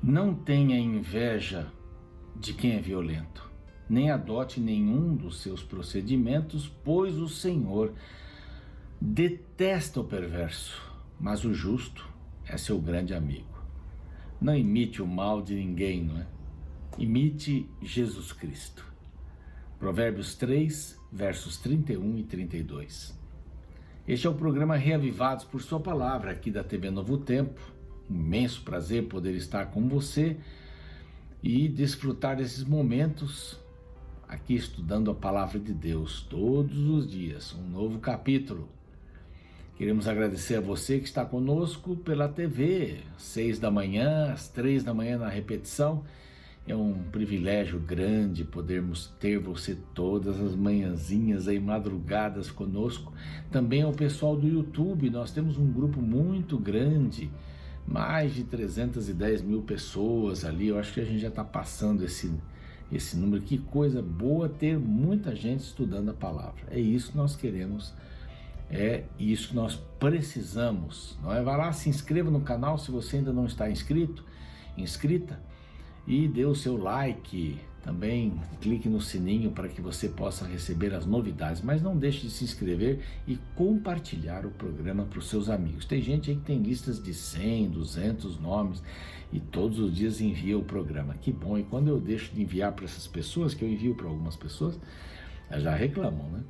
Não tenha inveja de quem é violento, nem adote nenhum dos seus procedimentos, pois o Senhor detesta o perverso, mas o justo é seu grande amigo. Não imite o mal de ninguém, não é? Imite Jesus Cristo. Provérbios 3, versos 31 e 32. Este é o programa Reavivados por Sua Palavra, aqui da TV Novo Tempo. Imenso prazer poder estar com você e desfrutar desses momentos aqui estudando a Palavra de Deus todos os dias, um novo capítulo. Queremos agradecer a você que está conosco pela TV, 6 da manhã, às 3 da manhã na repetição. É um privilégio grande podermos ter você todas as manhãzinhas aí, madrugadas conosco. Também ao pessoal do YouTube, nós temos um grupo muito grande, mais de 310 mil pessoas ali. Eu acho que a gente já está passando esse número. Que coisa boa ter muita gente estudando a palavra. É isso que nós queremos, é isso que nós precisamos. Não é? Vai lá, se inscreva no canal se você ainda não está inscrita, e dê o seu like, também clique no sininho para que você possa receber as novidades, mas não deixe de se inscrever e compartilhar o programa para os seus amigos. Tem gente aí que tem listas de 100, 200 nomes e todos os dias envia o programa, que bom. E quando eu deixo de enviar para essas pessoas, que eu envio para algumas pessoas, elas já reclamam, né?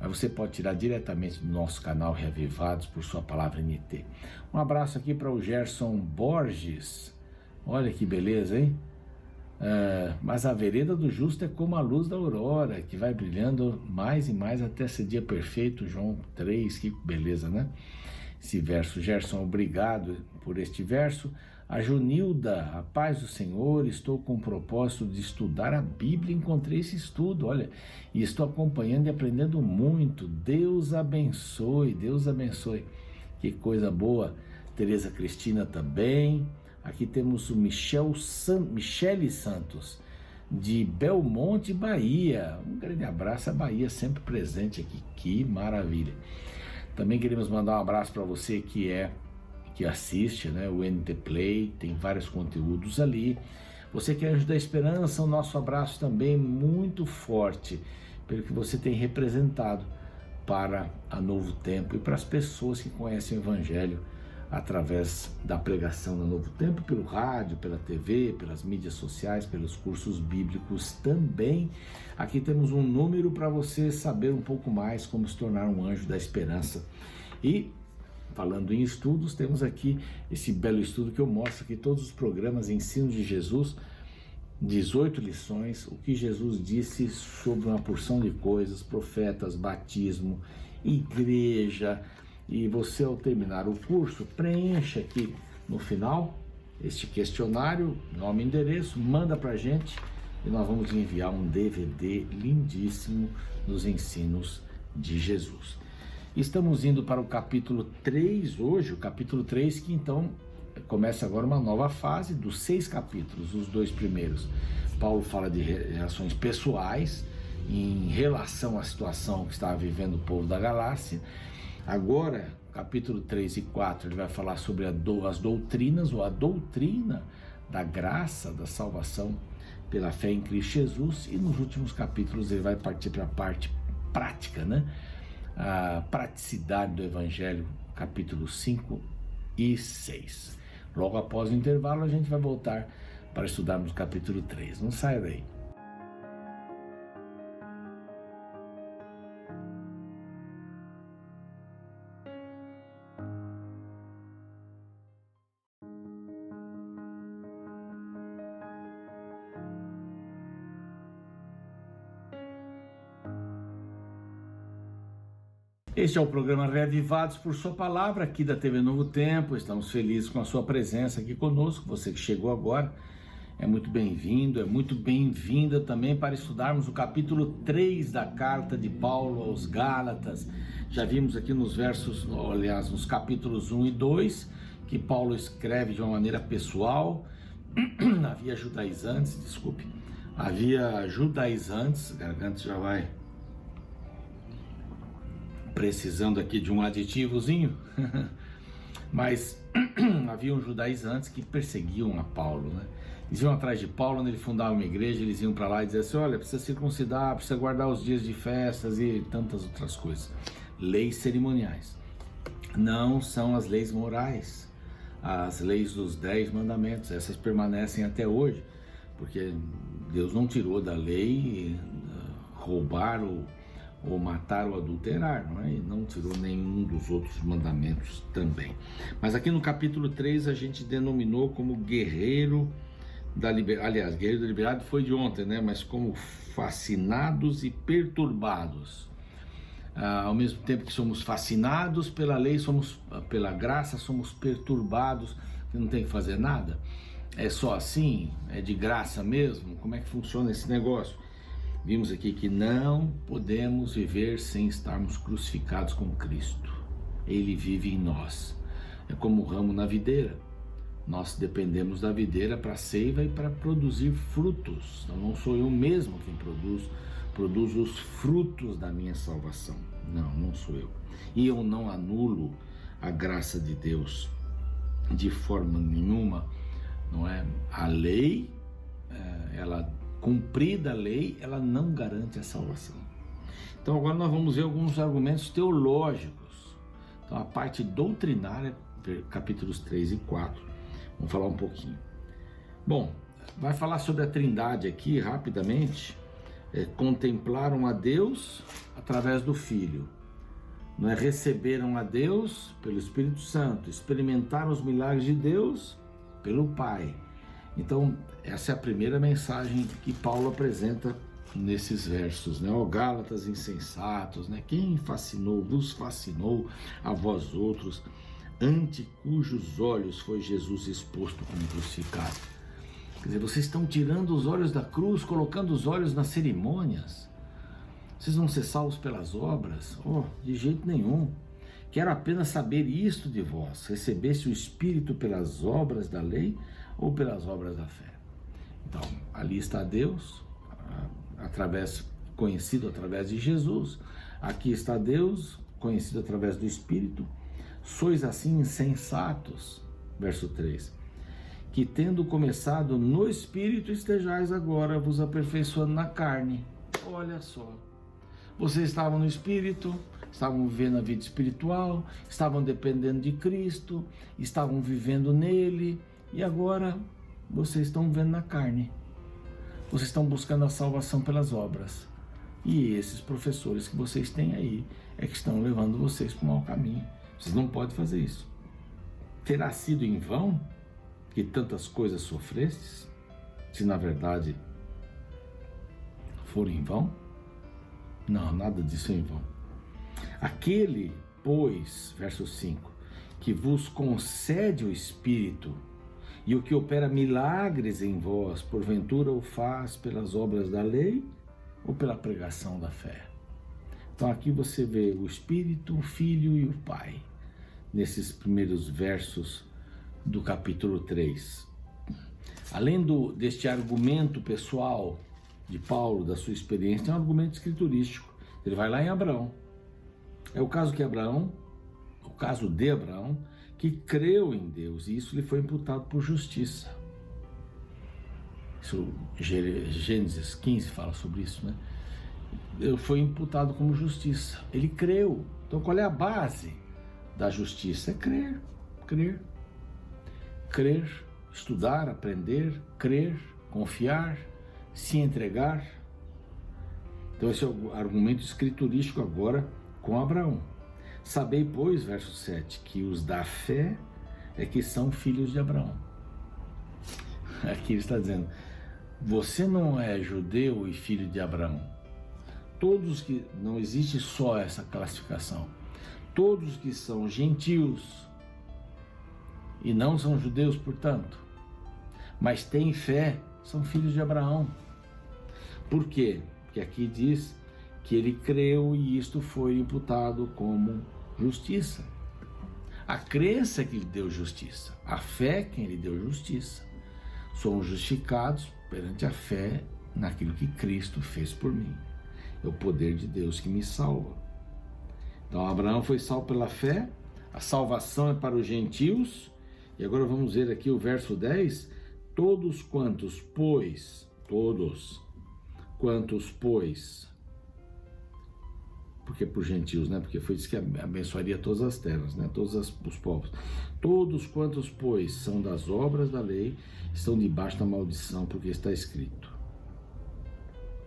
Mas você pode tirar diretamente do nosso canal Reavivados por Sua Palavra NT. Um abraço aqui para o Gerson Borges. Olha que beleza, hein? Mas a vereda do justo é como a luz da aurora, que vai brilhando mais e mais até esse dia perfeito. João 3, que beleza, né? Esse verso. Gerson, obrigado por este verso. A Junilda, a paz do Senhor, estou com o propósito de estudar a Bíblia, encontrei esse estudo, olha, e estou acompanhando e aprendendo muito. Deus abençoe, Deus abençoe. Que coisa boa. Tereza Cristina também. Aqui temos o Michele Santos, de Belmonte, Bahia. Um grande abraço, a Bahia sempre presente aqui, que maravilha. Também queremos mandar um abraço para você que assiste, né, o NT Play, tem vários conteúdos ali. Você que é Anjo da Esperança, o nosso abraço também muito forte, pelo que você tem representado para a Novo Tempo e para as pessoas que conhecem o Evangelho através da pregação da Novo Tempo, pelo rádio, pela TV, pelas mídias sociais, pelos cursos bíblicos também. Aqui temos um número para você saber um pouco mais como se tornar um anjo da esperança. E falando em estudos, temos aqui esse belo estudo que eu mostro aqui todos os programas Ensino de Jesus, 18 lições, o que Jesus disse sobre uma porção de coisas, profetas, batismo, igreja. E você, ao terminar o curso, preencha aqui no final este questionário, nome e endereço, manda pra gente e nós vamos enviar um DVD lindíssimo dos ensinos de Jesus. Estamos indo para o capítulo 3 hoje, o capítulo 3 que então começa agora uma nova fase dos 6 capítulos, os 2 primeiros. Paulo fala de relações pessoais em relação à situação que estava vivendo o povo da Galácia. Agora, capítulo 3 e 4, ele vai falar sobre as doutrinas, ou a doutrina da graça, da salvação pela fé em Cristo Jesus, e nos últimos capítulos ele vai partir para a parte prática, né? A praticidade do Evangelho, capítulo 5 e 6. Logo após o intervalo, a gente vai voltar para estudarmos o capítulo 3. Não saia daí. Este é o programa Reavivados por Sua Palavra, aqui da TV Novo Tempo. Estamos felizes com a sua presença aqui conosco. Você que chegou agora é muito bem-vindo, é muito bem-vinda também para estudarmos o capítulo 3 da carta de Paulo aos Gálatas. Já vimos aqui nos versos, aliás, nos capítulos 1 e 2, que Paulo escreve de uma maneira pessoal. Havia judaizantes, a garganta já vai precisando aqui de um aditivozinho. Mas haviam judaizantes que perseguiam a Paulo, né? Eles iam atrás de Paulo, quando ele fundava uma igreja, eles iam para lá e diziam assim: olha, precisa circuncidar, precisa guardar os dias de festas e tantas outras coisas. Leis cerimoniais. Não são as leis morais, as leis dos 10 mandamentos, essas permanecem até hoje, porque Deus não tirou da lei roubar ou matar ou adulterar, não é? E não tirou nenhum dos outros mandamentos também. Mas aqui no capítulo 3 a gente denominou como guerreiro da liberdade, aliás, guerreiro da liberdade foi de ontem, né? Mas como fascinados e perturbados. Ao mesmo tempo que somos fascinados pela lei, pela graça, somos perturbados, que não tem que fazer nada. É só assim? É de graça mesmo? Como é que funciona esse negócio? Vimos aqui que não podemos viver sem estarmos crucificados com Cristo. Ele vive em nós. É como o ramo na videira. Nós dependemos da videira para a seiva e para produzir frutos. Então não sou eu mesmo quem produz os frutos da minha salvação. Não sou eu. E eu não anulo a graça de Deus de forma nenhuma, não é? A lei, cumprida a lei, ela não garante a salvação. Então agora nós vamos ver alguns argumentos teológicos. Então a parte doutrinária, capítulos 3 e 4, vamos falar um pouquinho. Bom, vai falar sobre a Trindade aqui rapidamente. Contemplaram a Deus através do Filho, não é? Receberam a Deus pelo Espírito Santo, experimentaram os milagres de Deus pelo Pai. Então essa é a primeira mensagem que Paulo apresenta nesses versos, né? Ó Gálatas insensatos, né? Quem vos fascinou a vós outros, ante cujos olhos foi Jesus exposto como crucificado. Quer dizer, vocês estão tirando os olhos da cruz, colocando os olhos nas cerimônias. Vocês vão ser salvos pelas obras? De jeito nenhum. Quero apenas saber isto de vós: recebesse o Espírito pelas obras da lei ou pelas obras da fé? Então, ali está Deus, conhecido através de Jesus. Aqui está Deus, conhecido através do Espírito. Sois assim insensatos, verso 3, que tendo começado no Espírito, estejais agora vos aperfeiçoando na carne. Olha só, vocês estavam no Espírito, estavam vivendo a vida espiritual, estavam dependendo de Cristo, estavam vivendo nele, e agora vocês estão vivendo na carne. Vocês estão buscando a salvação pelas obras. E esses professores que vocês têm aí é que estão levando vocês para o mau caminho. Vocês não podem fazer isso. Terá sido em vão que tantas coisas sofrestes, se na verdade for em vão? Não, nada disso é em vão. Aquele, pois, verso 5, que vos concede o Espírito e o que opera milagres em vós, porventura o faz pelas obras da lei ou pela pregação da fé? Então aqui você vê o Espírito, o Filho e o Pai, nesses primeiros versos do capítulo 3. Além deste argumento pessoal de Paulo, da sua experiência, tem um argumento escriturístico. Ele vai lá em Abraão. É o caso de Abraão, que creu em Deus, e isso lhe foi imputado por justiça. Isso, Gênesis 15 fala sobre isso, né? Ele foi imputado como justiça. Ele creu. Então qual é a base da justiça? É crer, estudar, aprender, crer, confiar, se entregar. Então esse é o argumento escriturístico agora com Abraão. Sabei, pois, verso 7, que os da fé é que são filhos de Abraão. Aqui ele está dizendo, você não é judeu e filho de Abraão. Todos que, não existe só essa classificação, todos que são gentios e não são judeus, portanto, mas têm fé, são filhos de Abraão. Por quê? Porque aqui diz que ele creu e isto foi imputado como justiça. A crença é que lhe deu justiça, a fé é quem lhe deu justiça. Somos justificados perante a fé naquilo que Cristo fez por mim. É o poder de Deus que me salva. Então Abraão foi salvo pela fé, A salvação é para os gentios. E agora vamos ver aqui o verso 10. Todos quantos, pois, porque para os gentios, né? Porque foi isso que abençoaria todas as terras, né? Todos os povos. Todos quantos, pois, são das obras da lei, estão debaixo da maldição, porque está escrito: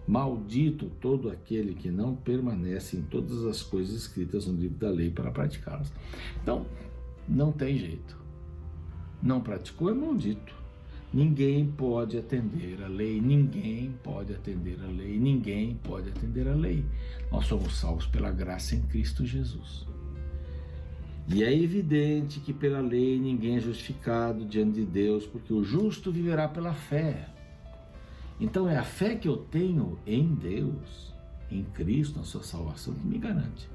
maldito todo aquele que não permanece em todas as coisas escritas no livro da lei para praticá-las. Então, não tem jeito. Não praticou, é maldito. Ninguém pode atender a lei, ninguém pode atender a lei, ninguém pode atender a lei. Nós somos salvos pela graça em Cristo Jesus. E é evidente que pela lei ninguém é justificado diante de Deus, porque o justo viverá pela fé. Então é a fé que eu tenho em Deus, em Cristo, na sua salvação, que me garante.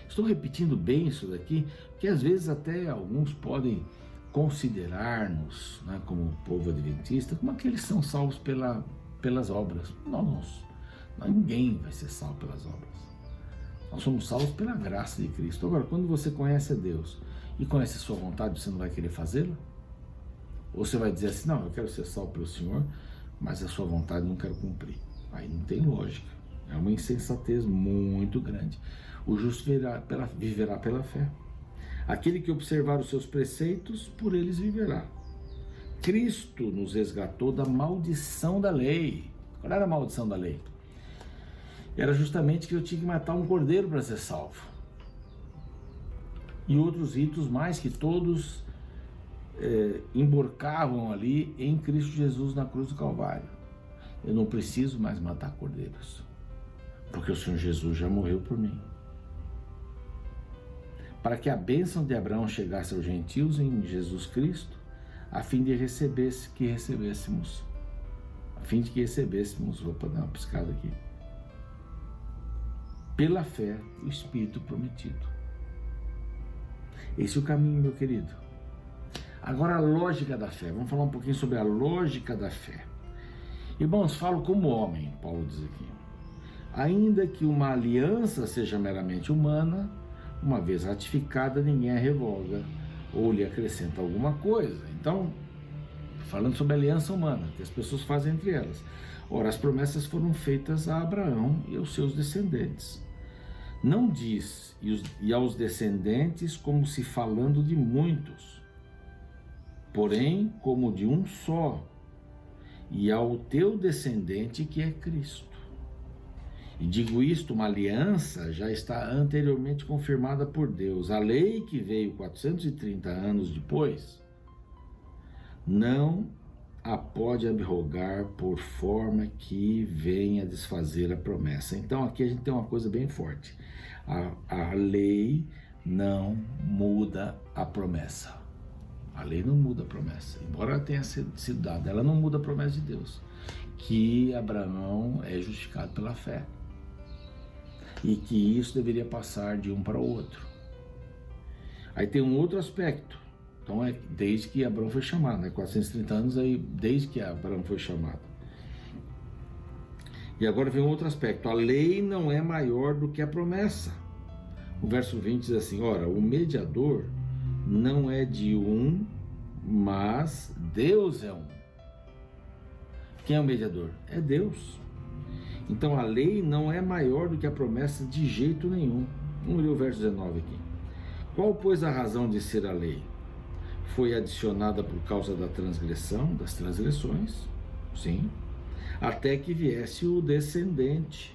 Estou repetindo bem isso daqui, porque às vezes até alguns podem considerar-nos, né, como povo adventista, como aqueles que são salvos pelas obras. Ninguém vai ser salvo pelas obras. Nós somos salvos pela graça de Cristo. Agora, quando você conhece a Deus e conhece a sua vontade, você não vai querer fazê-la? Ou você vai dizer assim, não, eu quero ser salvo pelo Senhor, mas a sua vontade não quero cumprir. Aí não tem lógica. É uma insensatez muito grande. O justo viverá pela fé. Aquele que observar os seus preceitos, por eles viverá. Cristo nos resgatou da maldição da lei. Qual era a maldição da lei? Era justamente que eu tinha que matar um cordeiro para ser salvo. E outros ritos mais que todos emborcavam ali em Cristo Jesus na cruz do Calvário. Eu não preciso mais matar cordeiros, porque o Senhor Jesus já morreu por mim. Para que a bênção de Abraão chegasse aos gentios em Jesus Cristo, a fim de que recebêssemos, vou dar uma piscada aqui, pela fé, o Espírito prometido. Esse é o caminho, meu querido. Agora a lógica da fé, vamos falar um pouquinho sobre a lógica da fé. Irmãos, falo como homem, Paulo diz aqui. Ainda que uma aliança seja meramente humana, uma vez ratificada, ninguém a revoga ou lhe acrescenta alguma coisa. Então, falando sobre a aliança humana, que as pessoas fazem entre elas. Ora, as promessas foram feitas a Abraão e aos seus descendentes. Não diz, e aos descendentes, como se falando de muitos, porém, como de um só, e ao teu descendente, que é Cristo. E digo isto, uma aliança já está anteriormente confirmada por Deus. A lei que veio 430 anos depois, não a pode abrogar por forma que venha desfazer a promessa. Então aqui a gente tem uma coisa bem forte. A lei não muda a promessa. A lei não muda a promessa. Embora ela tenha sido dada, ela não muda a promessa de Deus. Que Abraão é justificado pela fé. E que isso deveria passar de um para o outro. Aí tem um outro aspecto. Então é desde que Abraão foi chamado, né? 430 anos aí, desde que Abraão foi chamado. E agora vem um outro aspecto. A lei não é maior do que a promessa. O verso 20 diz assim: ora, o mediador não é de um, mas Deus é um. Quem é o mediador? É Deus. Então a lei não é maior do que a promessa de jeito nenhum. Vamos ler o verso 19 aqui. Qual, pois, a razão de ser a lei? Foi adicionada por causa da transgressão, das transgressões, sim, até que viesse o descendente,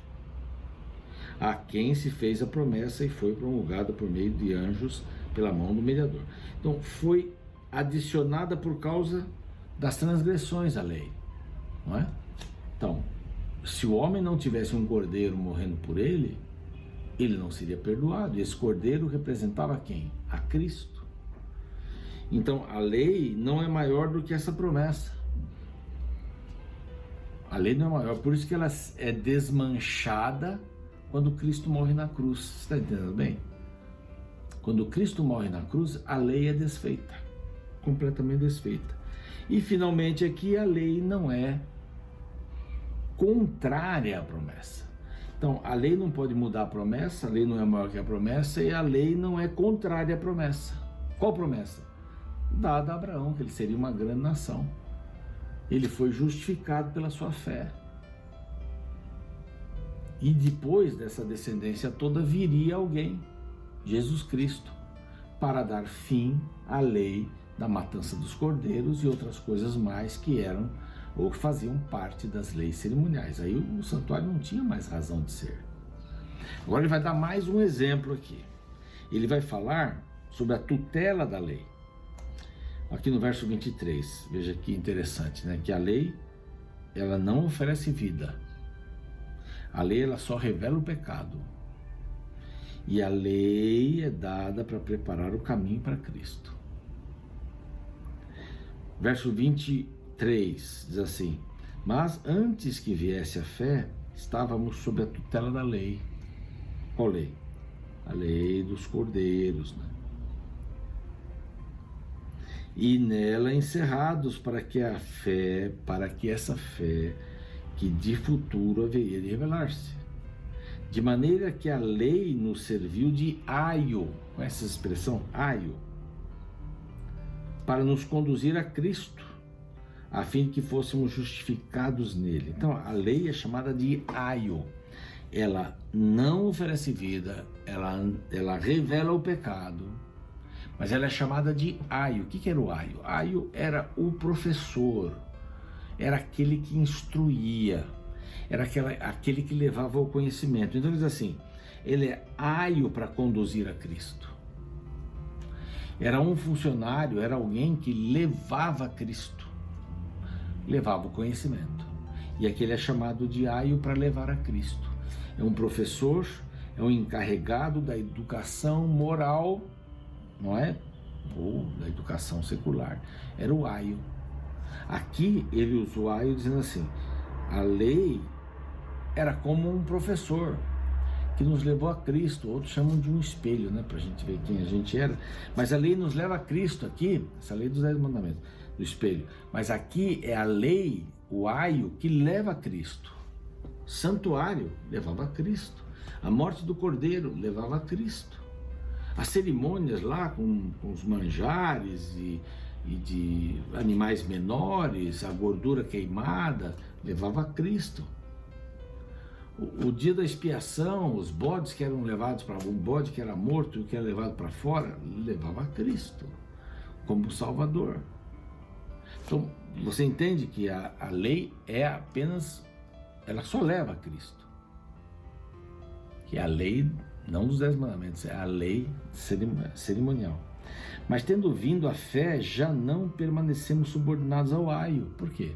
a quem se fez a promessa e foi promulgada por meio de anjos pela mão do mediador. Então foi adicionada por causa das transgressões à lei, não é? Então, se o homem não tivesse um cordeiro morrendo por ele, ele não seria perdoado. E esse cordeiro representava quem? A Cristo. Então a lei não é maior do que essa promessa. A lei não é maior, por isso que ela é desmanchada quando Cristo morre na cruz. Você está entendendo bem? Quando Cristo morre na cruz, a lei é desfeita, completamente desfeita. E finalmente aqui a lei não é contrária à promessa. Então, a lei não pode mudar a promessa, a lei não é maior que a promessa e a lei não é contrária à promessa. Qual promessa? Dada a Abraão, que ele seria uma grande nação. Ele foi justificado pela sua fé. E depois dessa descendência toda viria alguém, Jesus Cristo, para dar fim à lei da matança dos cordeiros e outras coisas mais que eram ou que faziam parte das leis cerimoniais. Aí o santuário não tinha mais razão de ser. Agora ele vai dar mais um exemplo aqui. Ele vai falar sobre a tutela da lei. Aqui no verso 23, veja que interessante, né? Que a lei, ela não oferece vida. A lei, ela só revela o pecado. E a lei é dada para preparar o caminho para Cristo. Verso 23 diz assim: mas antes que viesse a fé, estávamos sob a tutela da lei. Qual lei? A lei dos cordeiros, né? E nela encerrados para que essa fé que de futuro haveria de revelar-se. De maneira que a lei nos serviu de aio, com essa expressão, aio, para nos conduzir a Cristo, a fim de que fôssemos justificados nele. Então, a lei é chamada de aio. Ela não oferece vida, ela revela o pecado, mas ela é chamada de aio. O que era o aio? Aio era o professor, era aquele que instruía, era aquele que levava ao conhecimento. Então ele diz assim, ele é aio para conduzir a Cristo. Era um funcionário, era alguém que levava a Cristo, levava o conhecimento. E aquele é chamado de aio para levar a Cristo. É um professor, é um encarregado da educação moral, não é? Ou da educação secular. Era o aio. Aqui ele usa o aio dizendo assim, a lei era como um professor que nos levou a Cristo. Outros chamam de um espelho, né? Para a gente ver quem a gente era. Mas a lei nos leva a Cristo aqui, essa lei dos 10 mandamentos, do espelho. Mas aqui é a lei, o aio, que leva a Cristo. Santuário levava a Cristo. A morte do cordeiro levava a Cristo. As cerimônias lá com os manjares e de animais menores, a gordura queimada, levava a Cristo. O dia da expiação, os bodes que eram levados para um bode que era morto e que era levado para fora, levava a Cristo como Salvador. Então, você entende que a lei é apenas, ela só leva a Cristo. Que é a lei, não dos 10 mandamentos, é a lei cerimonial. Mas tendo vindo a fé, já não permanecemos subordinados ao aio. Por quê?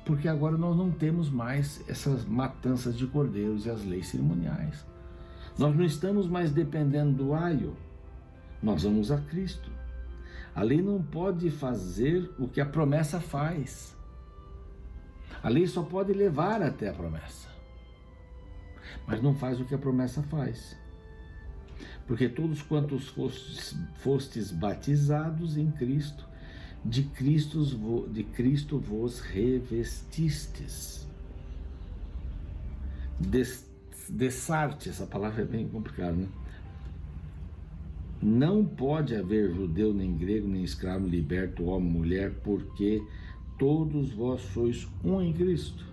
Porque agora nós não temos mais essas matanças de cordeiros e as leis cerimoniais. Nós não estamos mais dependendo do aio. Nós vamos a Cristo. A lei não pode fazer o que a promessa faz. A lei só pode levar até a promessa, mas não faz o que a promessa faz. Porque todos quantos fostes batizados em Cristo, de Cristo vos revestistes. Desarte, essa palavra é bem complicada, né? Não pode haver judeu, nem grego, nem escravo, liberto, homem, mulher, porque todos vós sois um em Cristo.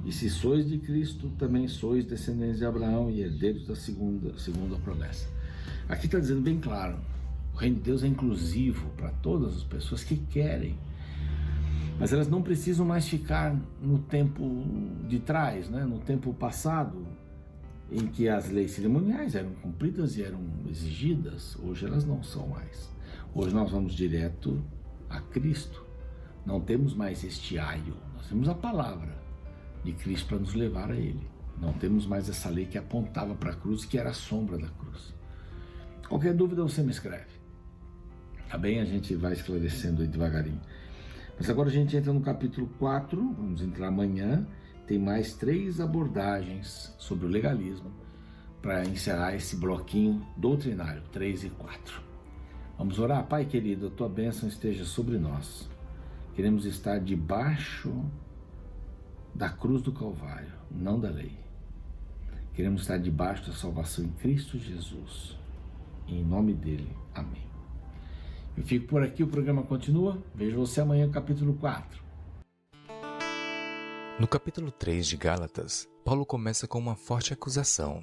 E se sois de Cristo, também sois descendentes de Abraão e herdeiros da segunda promessa. Aqui está dizendo bem claro, o reino de Deus é inclusivo para todas as pessoas que querem. Mas elas não precisam mais ficar no tempo de trás, né? No tempo passado, em que as leis cerimoniais eram cumpridas e eram exigidas. Hoje elas não são mais. Hoje nós vamos direto a Cristo. Não temos mais este aio, nós temos a palavra de Cristo para nos levar a Ele. Não temos mais essa lei que apontava para a cruz, que era a sombra da cruz. Qualquer dúvida você me escreve. Tá bem? A gente vai esclarecendo aí devagarinho. Mas agora a gente entra no capítulo 4, vamos entrar amanhã. Tem mais 3 abordagens sobre o legalismo para encerrar esse bloquinho doutrinário, 3 e 4. Vamos orar? Pai querido, a tua bênção esteja sobre nós. Queremos estar debaixo da cruz do Calvário, não da lei. Queremos estar debaixo da salvação em Cristo Jesus. Em nome dele, amém. Eu fico por aqui, o programa continua. Vejo você amanhã no capítulo 4. No capítulo 3 de Gálatas, Paulo começa com uma forte acusação.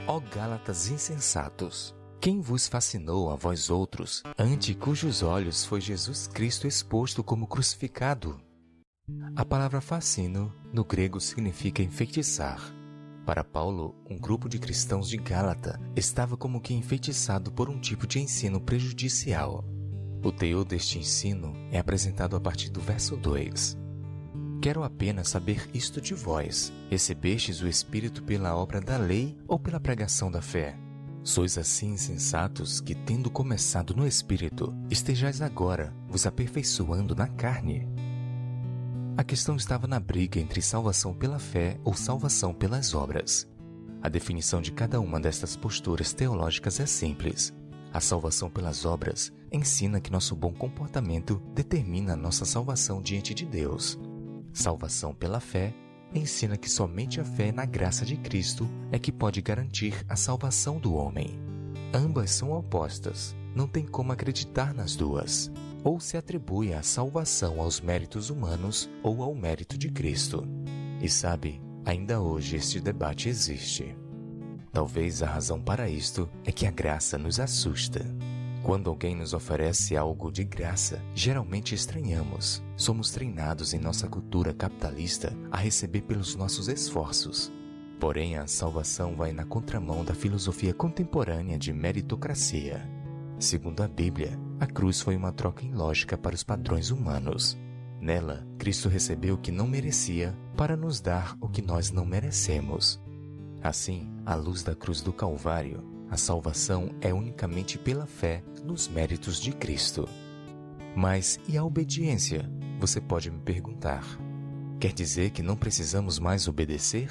Ó Gálatas insensatos! Quem vos fascinou a vós outros, ante cujos olhos foi Jesus Cristo exposto como crucificado? A palavra fascínio, no grego, significa enfeitiçar. Para Paulo, um grupo de cristãos de Gálata estava como que enfeitiçado por um tipo de ensino prejudicial. O teor deste ensino é apresentado a partir do verso 2. Quero apenas saber isto de vós: recebestes o Espírito pela obra da lei ou pela pregação da fé? Sois assim insensatos que, tendo começado no Espírito, estejais agora vos aperfeiçoando na carne. A questão estava na briga entre salvação pela fé ou salvação pelas obras. A definição de cada uma destas posturas teológicas é simples. A salvação pelas obras ensina que nosso bom comportamento determina a nossa salvação diante de Deus. Salvação pela fé ensina que somente a fé na graça de Cristo é que pode garantir a salvação do homem. Ambas são opostas, não tem como acreditar nas duas. Ou se atribui a salvação aos méritos humanos ou ao mérito de Cristo. E sabe, ainda hoje este debate existe. Talvez a razão para isto é que a graça nos assusta. Quando alguém nos oferece algo de graça, geralmente estranhamos. Somos treinados em nossa cultura capitalista a receber pelos nossos esforços. Porém, a salvação vai na contramão da filosofia contemporânea de meritocracia. Segundo a Bíblia, a cruz foi uma troca ilógica para os padrões humanos. Nela, Cristo recebeu o que não merecia para nos dar o que nós não merecemos. Assim, à luz da cruz do Calvário, a salvação é unicamente pela fé nos méritos de Cristo. Mas e a obediência? Você pode me perguntar. Quer dizer que não precisamos mais obedecer?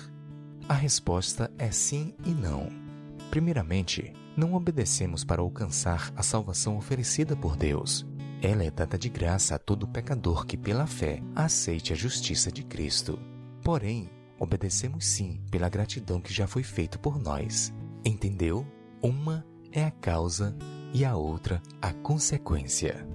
A resposta é sim e não. Primeiramente, não obedecemos para alcançar a salvação oferecida por Deus. Ela é dada de graça a todo pecador que pela fé aceite a justiça de Cristo. Porém, obedecemos sim pela gratidão que já foi feita por nós. Entendeu? Uma é a causa e a outra a consequência.